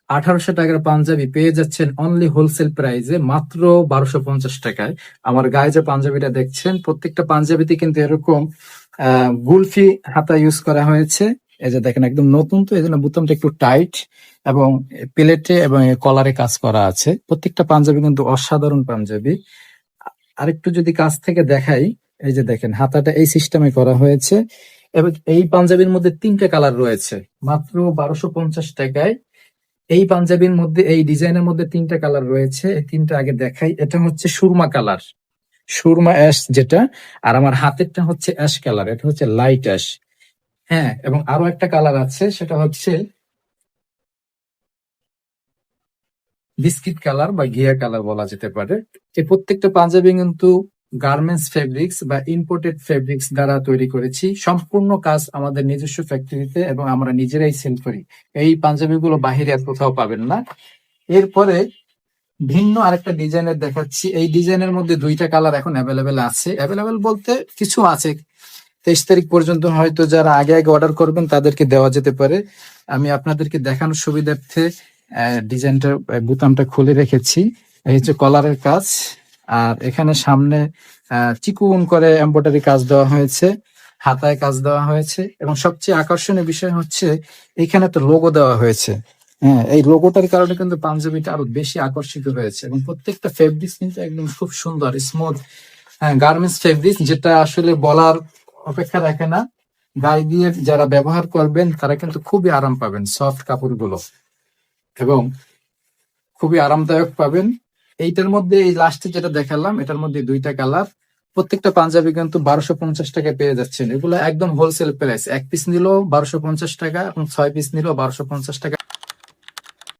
1800 টাকার পাঞ্জাবি পেয়ে যাচ্ছেন অনলি হোলসেল প্রাইসে মাত্র 1250 টাকায়। আমার গায়ে যে পাঞ্জাবিটা দেখছেন, প্রত্যেকটা পাঞ্জাবিতে কিন্তু এরকম গুলফি হাতা ইউজ করা হয়েছে। এই যে দেখেন, একদম নতুন, তো এই জন্য বোতামটা একটু টাইট এবং প্লেটে এবং কলারে কাজ করা আছে। প্রত্যেকটা পাঞ্জাবি কিন্তু অসাধারণ পাঞ্জাবি। আরেকটু যদি কাছ থেকে দেখাই, এই যে দেখেন হাতাটা এই সিস্টেমে করা হয়েছে এবং এই পাঞ্জাবির মধ্যে 3টে কালার রয়েছে মাত্র 1250 টাকায়। এই পাঞ্জাবির মধ্যে, এই ডিজাইনের মধ্যে 3টে কালার রয়েছে। এই 3টা আগে দেখাই। এটা হচ্ছে সুরমা কালার, সুরমা অ্যাশ যেটা। আর আমার হাতেরটা হচ্ছে অ্যাশ কালার, এটা হচ্ছে লাইট অ্যাশ। হ্যাঁ, এবং আরো একটা কালার আছে, সেটা হচ্ছে বিস্কিট কালার বা ঘিয়া কালার বলা যেতে পারে। এই প্রত্যেকটা পাঞ্জাবি কিন্তু গার্মেন্টস ফেব্রিক্স বা ইম্পোর্টেড ফেব্রিক্স দ্বারা তৈরি করেছি। সম্পূর্ণ কাজ আমাদের নিজস্ব ফ্যাক্টরিতে এবং আমরা নিজেরাই সেল করি। এই পাঞ্জাবিগুলো বাহিরে আর কোথাও পাবেন না। এরপরে ভিন্ন আরেকটা ডিজাইনের দেখাচ্ছি। এই ডিজাইনের মধ্যে 2টা কালার এখন অ্যাভেলেবেল আছে। অ্যাভেলেবেল বলতে কিছু আছে, 23 তারিখ পর্যন্ত হয়তো যারা আগে আগে অর্ডার করবেন তাদেরকে দেওয়া যেতে পারে। আমি আপনাদেরকে দেখানোর সুবিধার্থে ডিজাইনটা, বোতামটা খুলে রেখেছি। এই হচ্ছে কলারের কাজ। আর এখানে সামনে চিকুন করে এমব্রয়ডারি কাজ দেওয়া হয়েছে, হাতায় কাজ দেওয়া হয়েছে এবং সবচেয়ে আকর্ষণীয় বিষয় হচ্ছে এখানে তো লোগো দেওয়া হয়েছে। হ্যাঁ, এই লোগোটার কারণে কিন্তু পাঞ্জাবিটা আরো বেশি আকর্ষিত হয়েছে এবং প্রত্যেকটা ফেব্রিক্স কিন্তু একদম খুব সুন্দর স্মুথ গার্মেন্টস ফেব্রিক্স, যেটা আসলে বলার অপেক্ষা রাখে না। গায়ে দিয়ে যারা ব্যবহার করবেন তারা কিন্তু খুবই আরাম পাবেন, সফট কাপড়গুলো এবং খুবই আরামদায়ক পাবেন। এইটার মধ্যে এই লাস্টে যেটা দেখালাম, এটার মধ্যে 2টা কালার। প্রত্যেকটা পাঞ্জাবি কিন্তু 1250 টাকায় পেয়ে যাচ্ছেন। এগুলো একদম হোলসেল প্রাইস, 1 পিস নিলেও 1250 টাকা এবং 6 পিস নিলেও 1250 টাকা।